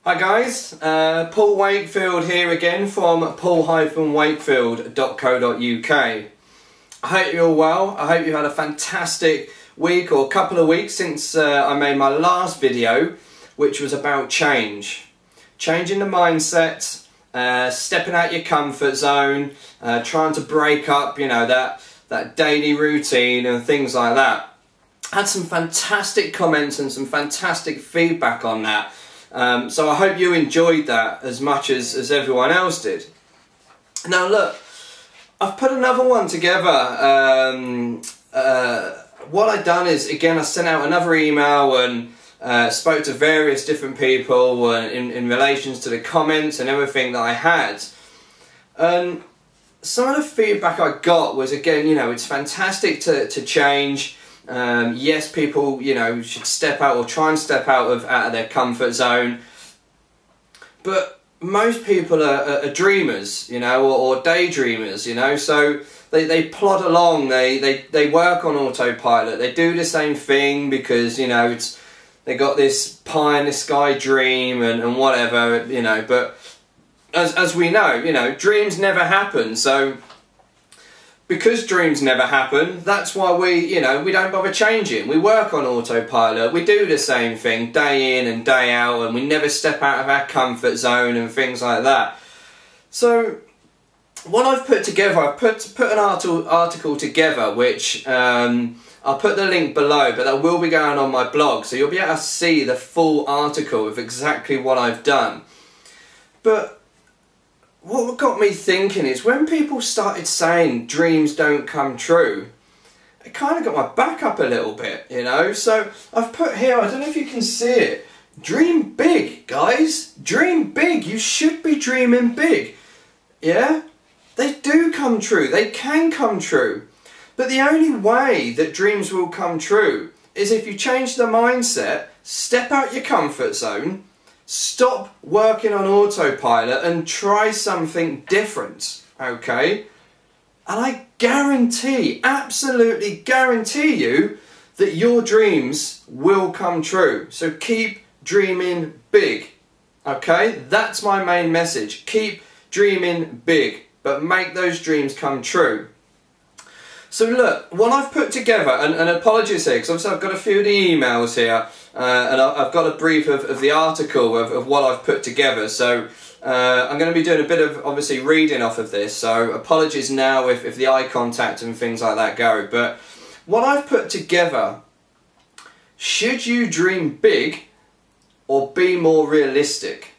Hi guys, Paul Wakefield here again from paul-wakefield.co.uk. I hope you're all well. I hope you've had a fantastic week or couple of weeks since I made my last video, which was about change. Changing the mindset, stepping out your comfort zone, trying to break up, you know, that daily routine and things like that. I had some fantastic comments and some fantastic feedback on that. So I hope you enjoyed that as much as everyone else did. Now look, I've put another one together. What I've done is, again, I sent out another email and spoke to various different people in relations to the comments and everything that I had. And some of the feedback I got was, again, you know, it's fantastic to change. Yes, people, you know, should step out or try and step out of their comfort zone, but most people are dreamers, you know, or daydreamers, you know, so they plod along, they work on autopilot, they do the same thing because, you know, they got this pie in the sky dream and whatever, you know, but as we know, you know, dreams never happen. So because dreams never happen, that's why we don't bother changing. We work on autopilot, we do the same thing day in and day out, and we never step out of our comfort zone and things like that. So what I've put together, I've put an article together, which I'll put the link below, but that will be going on my blog, so you'll be able to see the full article of exactly what I've done. But what got me thinking is when people started saying dreams don't come true, it kind of got my back up a little bit, you know. So I've put here, I don't know if you can see it, dream big, guys. Dream big. You should be dreaming big. Yeah? They do come true. They can come true. But the only way that dreams will come true is if you change the mindset, step out your comfort zone, stop working on autopilot and try something different, okay? And I guarantee, absolutely guarantee you that your dreams will come true. So keep dreaming big, okay? That's my main message. Keep dreaming big, but make those dreams come true. So look, what I've put together, and apologies here, because obviously I've got a few of the emails here, and I've got a brief of the article of what I've put together, so I'm going to be doing a bit of, obviously, reading off of this, so apologies now if the eye contact and things like that go, but what I've put together, should you dream big or be more realistic?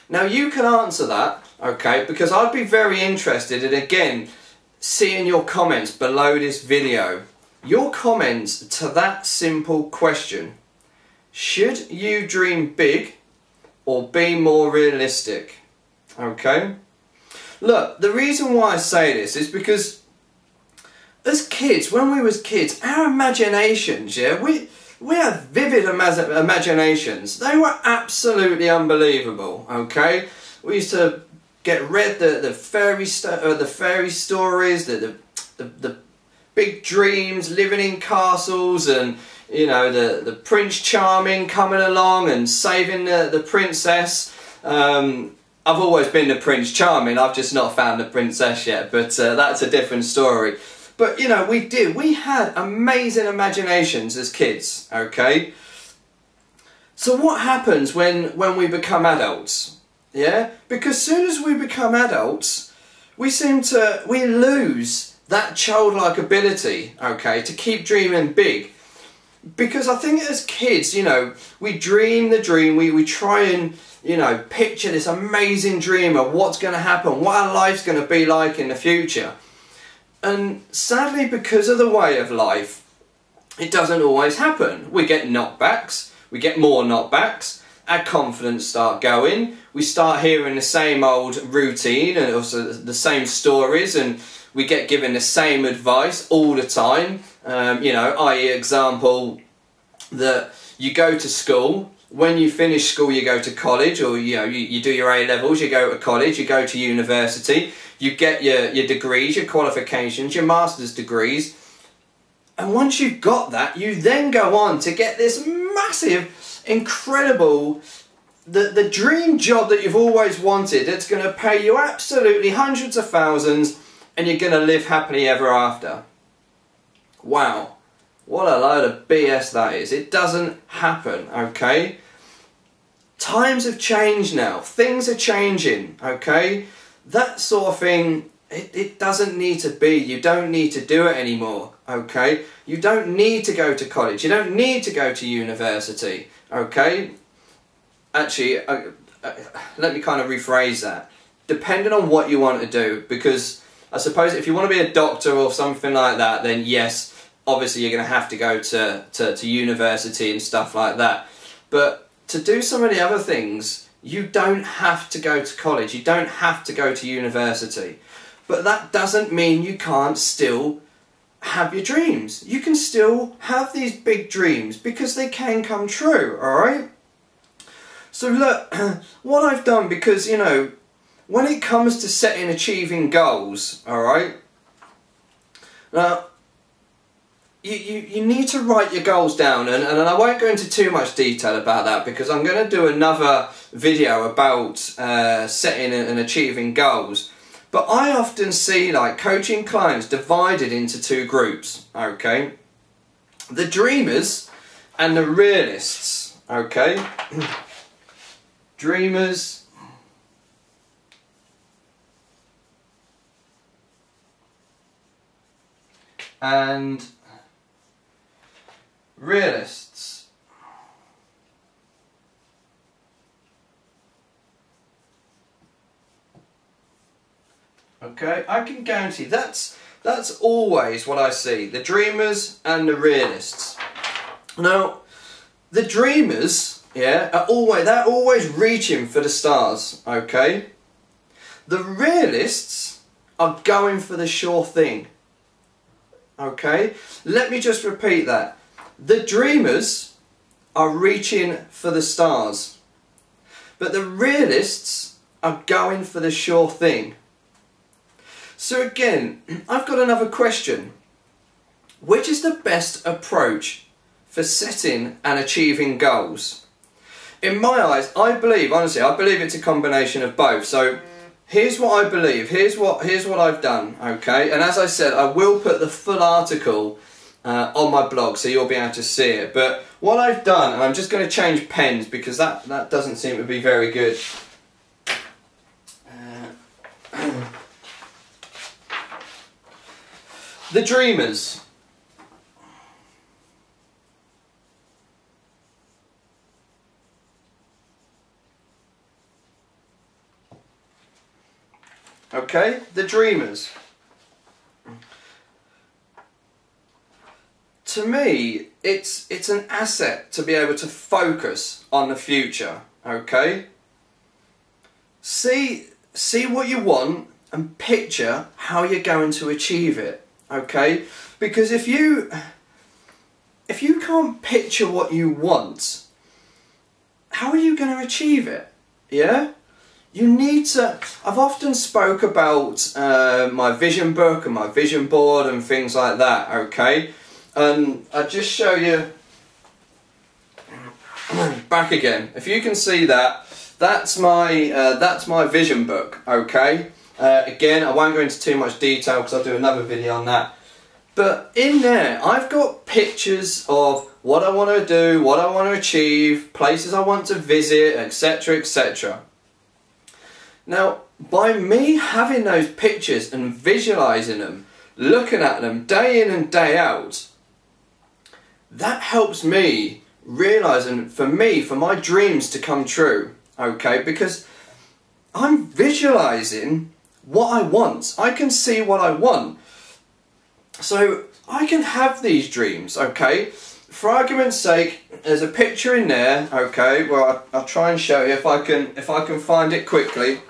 Now you can answer that, okay, because I'd be very interested in, again, seeing your comments below this video. Your comments to that simple question. Should you dream big or be more realistic? Okay? Look, the reason why I say this is because as kids, when we was kids, our imaginations, yeah, we had vivid imaginations. They were absolutely unbelievable, okay? We used to read the fairy stories, the big dreams, living in castles, and you know the Prince Charming coming along and saving the princess. I've always been the Prince Charming. I've just not found the princess yet, but that's a different story. But you know, we had amazing imaginations as kids. Okay. So what happens when we become adults? Yeah, because as soon as we become adults, we lose that childlike ability, okay, to keep dreaming big. Because I think as kids, you know, we dream the dream, we try and, you know, picture this amazing dream of what's going to happen, what our life's going to be like in the future. And sadly, because of the way of life, it doesn't always happen. We get knockbacks, we get more knockbacks, our confidence start going, we start hearing the same old routine and also the same stories, and we get given the same advice all the time. You know, i.e. example, that you go to school, when you finish school you go to college, or you know, you do your A-levels, you go to college, you go to university, you get your degrees, your qualifications, your master's degrees, and once you've got that, you then go on to get this massive incredible, the dream job that you've always wanted, that's going to pay you absolutely hundreds of thousands, and you're going to live happily ever after. Wow, what a load of BS that is. It doesn't happen, okay? Times have changed now. Things are changing, okay? That sort of thing, it doesn't need to be. You don't need to do it anymore, okay? You don't need to go to college. You don't need to go to university, okay? Actually, let me kind of rephrase that. Depending on what you want to do, because I suppose if you want to be a doctor or something like that, then yes, obviously you're going to have to go to university and stuff like that. But to do some of the other things, you don't have to go to college, you don't have to go to university. But that doesn't mean you can't still have your dreams. You can still have these big dreams, because they can come true, alright? So look, what I've done, because, you know, when it comes to setting, achieving goals, alright, now, you need to write your goals down, and I won't go into too much detail about that, because I'm going to do another video about setting and achieving goals. But I often see, like, coaching clients divided into two groups, okay? The dreamers and the realists, okay? Dreamers and realists. Okay, I can guarantee that's always what I see. The dreamers and the realists. Now, the dreamers, yeah, they're always reaching for the stars, okay? The realists are going for the sure thing. Okay? Let me just repeat that. The dreamers are reaching for the stars, but the realists are going for the sure thing. So again, I've got another question. Which is the best approach for setting and achieving goals? In my eyes, I believe, honestly, I believe it's a combination of both. So here's what I believe, here's what I've done, okay? And as I said, I will put the full article on my blog, so you'll be able to see it. But what I've done, and I'm just going to change pens because that doesn't seem to be very good. The dreamers. Okay, the dreamers. To me, it's an asset to be able to focus on the future, okay? See what you want and picture how you're going to achieve it, okay? Because if you can't picture what you want, how are you going to achieve it, yeah? You need to, I've often spoke about my vision book and my vision board and things like that, okay? And I'll just show you, back again, if you can see that, that's my vision book, okay? Again, I won't go into too much detail because I'll do another video on that. But in there, I've got pictures of what I want to do, what I want to achieve, places I want to visit, etc, etc. Now, by me having those pictures and visualising them, looking at them day in and day out, that helps me realise, and for my dreams to come true, okay? Because I'm visualising what I want. I can see what I want. So I can have these dreams, okay? For argument's sake, there's a picture in there, okay? Well, I'll try and show you if I can find it quickly.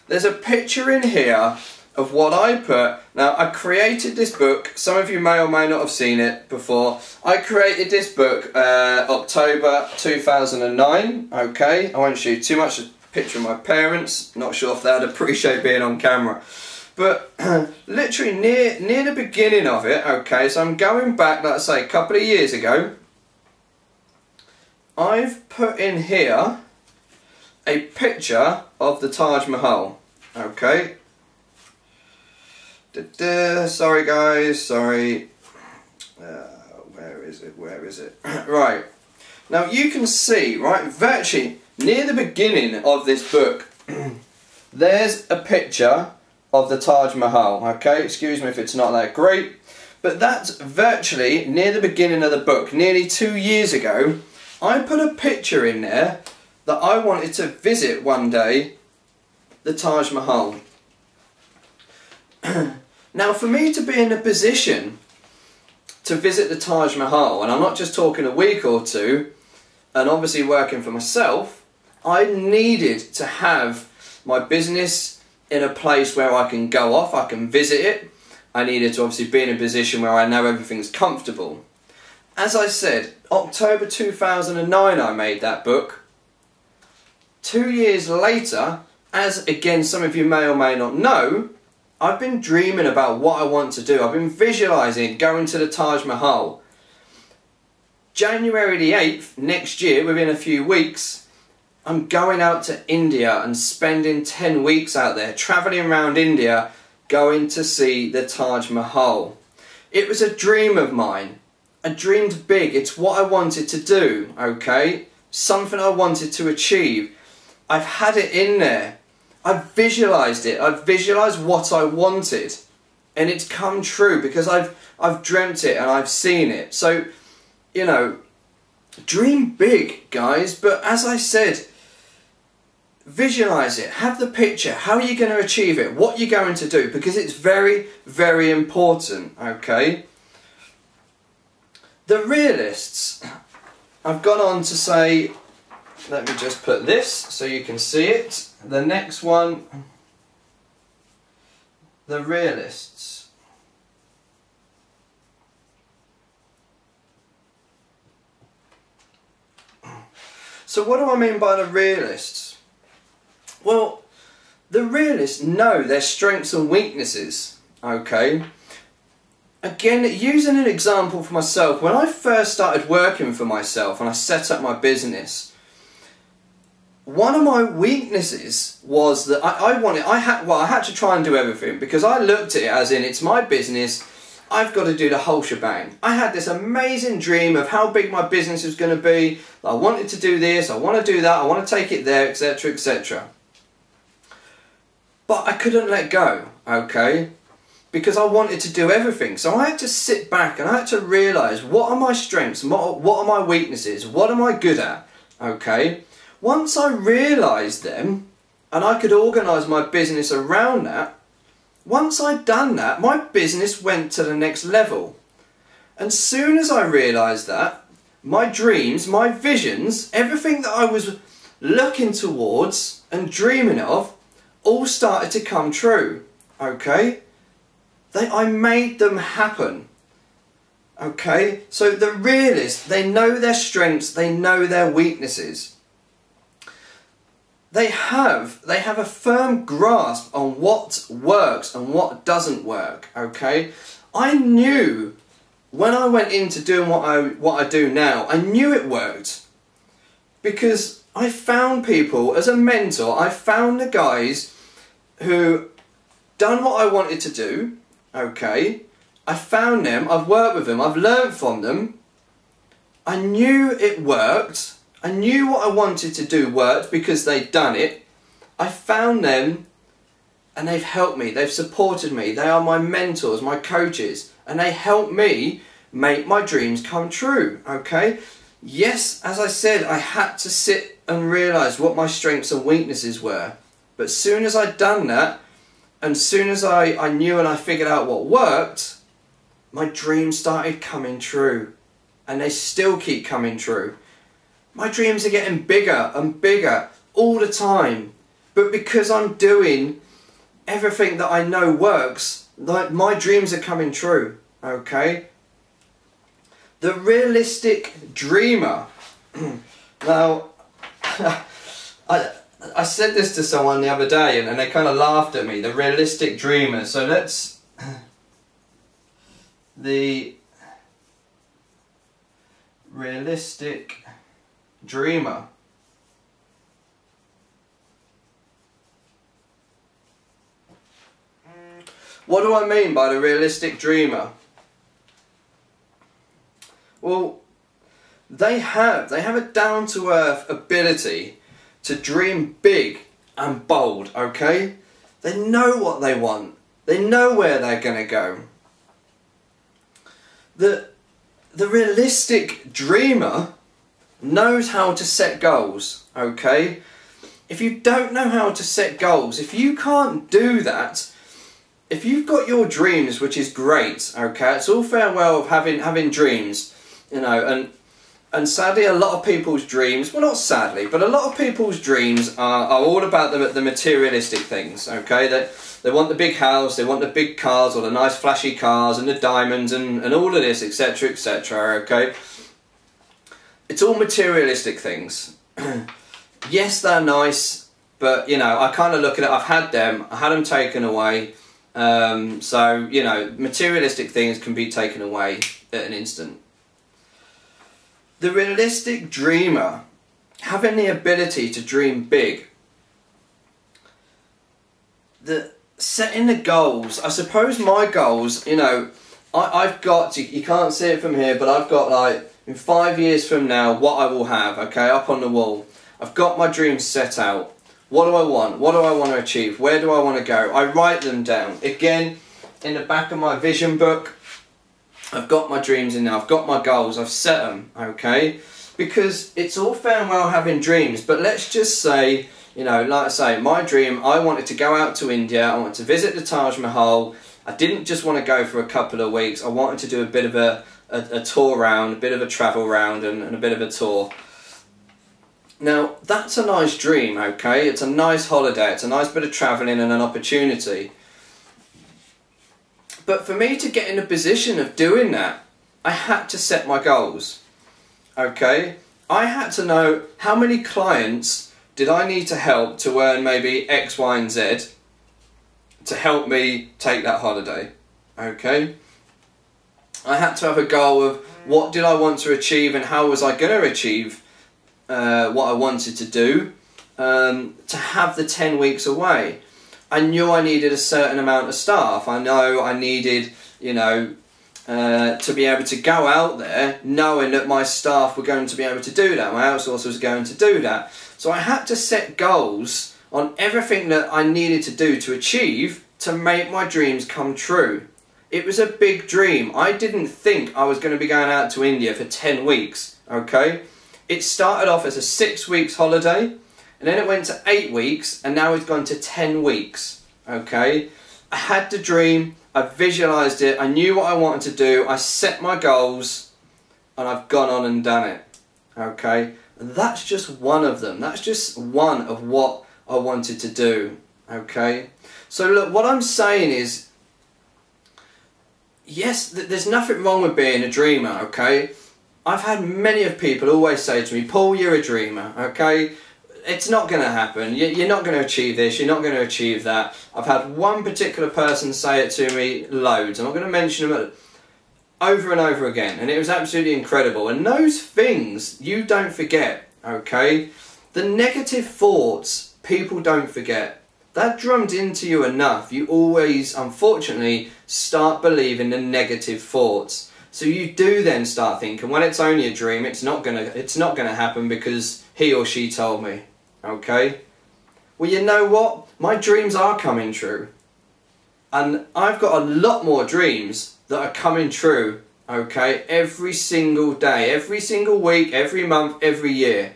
There's a picture in here of what I put. Now, I created this book. Some of you may or may not have seen it before. I created this book October 2009, okay? I won't show you too much. A picture of my parents. Not sure if they'd appreciate being on camera. But literally near the beginning of it, okay, so I'm going back, like I say, a couple of years ago. I've put in here a picture of the Taj Mahal. Okay. Sorry guys, sorry. Where is it? Where is it? Right. Now you can see, right, virtually near the beginning of this book, there's a picture of the Taj Mahal. Okay, excuse me if it's not that great, but that's virtually near the beginning of the book. Nearly 2 years ago, I put a picture in there that I wanted to visit one day, the Taj Mahal. Now for me to be in a position to visit the Taj Mahal, and I'm not just talking a week or two, and obviously working for myself, I needed to have my business in a place where I can go off, I can visit it. I needed to obviously be in a position where I know everything's comfortable. As I said, October 2009 I made that book. 2 years later, as again some of you may or may not know, I've been dreaming about what I want to do. I've been visualising going to the Taj Mahal. January the 8th next year, within a few weeks, I'm going out to India and spending 10 weeks out there, travelling around India, going to see the Taj Mahal. It was a dream of mine. I dreamed big. It's what I wanted to do, okay? Something I wanted to achieve. I've had it in there. I've visualised it. I've visualised what I wanted. And it's come true because I've dreamt it and I've seen it. So, you know, dream big, guys. But as I said, visualise it. Have the picture. How are you going to achieve it? What you're going to do? Because it's very, very important, okay? The realists, I've gone on to say, let me just put this so you can see it. The next one, the realists. So what do I mean by the realists? Well, the realists know their strengths and weaknesses, okay? Again, using an example for myself, when I first started working for myself and I set up my business, one of my weaknesses was that I had to try and do everything because I looked at it as in, it's my business, I've got to do the whole shebang. I had this amazing dream of how big my business was going to be. I wanted to do this, I want to do that, I want to take it there, etc, etc. But I couldn't let go, okay? Because I wanted to do everything. So I had to sit back and I had to realise, what are my strengths, what are my weaknesses, what am I good at, okay? Once I realised them, and I could organise my business around that, once I'd done that, my business went to the next level. And soon as I realised that, my dreams, my visions, everything that I was looking towards and dreaming of, all started to come true, okay? I made them happen, okay? So the realists, they know their strengths, they know their weaknesses. They have a firm grasp on what works and what doesn't work, okay? I knew when I went into doing what I do now, I knew it worked. Because I found people, as a mentor, I found the guys who done what I wanted to do, okay? I found them, I've worked with them, I've learnt from them. I knew it worked. I knew what I wanted to do worked because they'd done it. I found them and they've helped me, they've supported me, they are my mentors, my coaches, and they help me make my dreams come true, okay? Yes, as I said, I had to sit and realise what my strengths and weaknesses were. But as soon as I'd done that, and as soon as I knew and I figured out what worked, my dreams started coming true. And they still keep coming true. My dreams are getting bigger and bigger all the time. But because I'm doing everything that I know works, like my dreams are coming true, okay? The realistic dreamer. Now, I said this to someone the other day and they kind of laughed at me. The realistic dreamer. So let's... The realistic dreamer. What do I mean by the realistic dreamer? Well, they have a down-to-earth ability to dream big and bold, okay? They know what they want. They know where they're going to go. The realistic dreamer knows how to set goals, okay? If you don't know how to set goals, if you can't do that, if you've got your dreams, which is great, okay, it's all fair and well of having dreams, you know, and sadly a lot of people's dreams, well not sadly, but a lot of people's dreams are all about the materialistic things, okay? They want the big house, they want the big cars or the nice flashy cars and the diamonds and all of this, etc, etc, okay? It's all materialistic things. Yes, they're nice, but you know, I kind of look at it, I had them taken away. So, you know, materialistic things can be taken away at an instant. The realistic dreamer, having the ability to dream big, setting the goals, I suppose my goals, you know, I've got, you can't see it from here, but I've got like, in 5 years from now, what I will have, okay, up on the wall. I've got my dreams set out. What do I want? What do I want to achieve? Where do I want to go? I write them down. Again, in the back of my vision book, I've got my dreams in there. I've got my goals. I've set them, okay? Because it's all fair and well having dreams, but let's just say, you know, like I say, my dream, I wanted to go out to India. I wanted to visit the Taj Mahal. I didn't just want to go for a couple of weeks. I wanted to do a bit of a tour round, a bit of a travel round and a bit of a tour. Now, that's a nice dream, okay? It's a nice holiday, it's a nice bit of travelling and an opportunity. But for me to get in a position of doing that, I had to set my goals, okay? I had to know how many clients did I need to help to earn maybe X, Y and Z to help me take that holiday, okay? I had to have a goal of what did I want to achieve and how was I going to achieve what I wanted to do to have the 10 weeks away. I knew I needed a certain amount of staff. I know I needed, you know, to be able to go out there knowing that my staff were going to be able to do that. My outsourcer was going to do that. So I had to set goals on everything that I needed to do to achieve to make my dreams come true. It was a big dream. I didn't think I was going to be going out to India for 10 weeks, okay? It started off as a 6 weeks holiday, and then it went to 8 weeks, and now it's gone to 10 weeks, okay? I had the dream, I visualised it, I knew what I wanted to do, I set my goals, and I've gone on and done it, okay? And that's just one of them, that's just one of what I wanted to do, okay? So look, what I'm saying is, yes, there's nothing wrong with being a dreamer, okay? I've had many of people always say to me, Paul, you're a dreamer, okay? It's not going to happen. You're not going to achieve this. You're not going to achieve that. I've had one particular person say it to me loads. I'm not going to mention them over and over again. And it was absolutely incredible. And those things you don't forget, okay? The negative thoughts, people don't forget. That drummed into you enough. You always, unfortunately, start believing the negative thoughts. So you do then start thinking, well, it's only a dream, it's not gonna happen because he or she told me, okay? Well, you know what? My dreams are coming true. And I've got a lot more dreams that are coming true, okay? Every single day, every single week, every month, every year.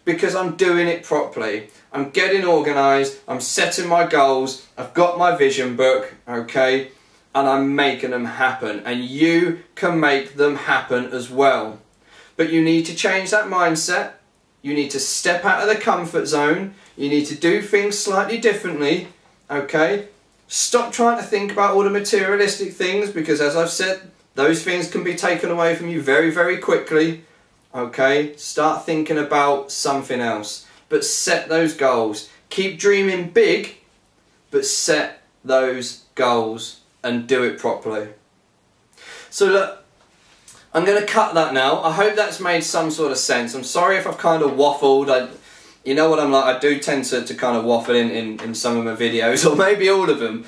Because I'm doing it properly. I'm getting organised, I'm setting my goals, I've got my vision book, okay? And I'm making them happen, and you can make them happen as well. But you need to change that mindset, you need to step out of the comfort zone, you need to do things slightly differently, okay? Stop trying to think about all the materialistic things, because as I've said, those things can be taken away from you very, very quickly, okay? Start thinking about something else, but set those goals. Keep dreaming big, but set those goals and do it properly. So look, I'm going to cut that now. I hope that's made some sort of sense. I'm sorry if I've kind of waffled. You know what I'm like, I do tend to kind of waffle in some of my videos, or maybe all of them.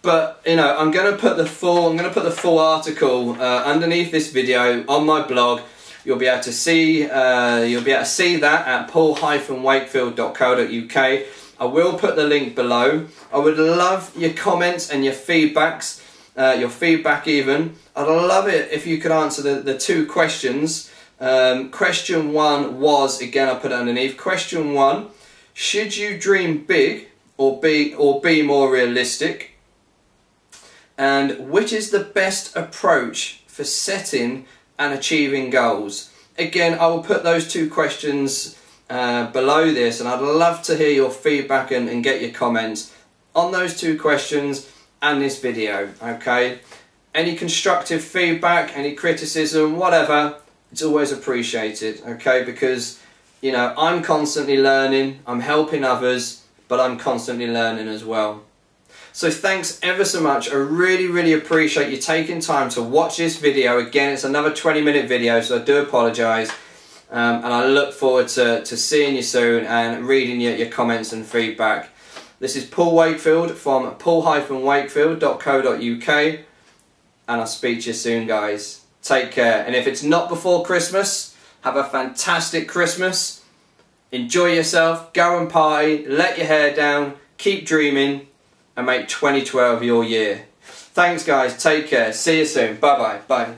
But you know, I'm going to put the full article underneath this video on my blog. You'll be able to see that at paul-wakefield.co.uk. I will put the link below. I would love your comments and your feedbacks, your feedback even. I'd love it if you could answer the two questions. Question 1 was, again I put it underneath, question 1, should you dream big or be more realistic? And which is the best approach for setting and achieving goals? Again, I will put those two questions below this, and I'd love to hear your feedback and get your comments on those two questions and this video, okay? Any constructive feedback, any criticism, whatever, it's always appreciated, okay? Because, you know, I'm constantly learning, I'm helping others, but I'm constantly learning as well. So thanks ever so much. I really appreciate you taking time to watch this video. Again, it's another 20-minute video, so I do apologise. And I look forward to seeing you soon and reading your comments and feedback. This is Paul Wakefield from paul-wakefield.co.uk, and I'll speak to you soon, guys. Take care. And if it's not before Christmas, have a fantastic Christmas. Enjoy yourself, go and party, let your hair down, keep dreaming, and make 2012 your year. Thanks guys, take care, see you soon, bye bye, bye.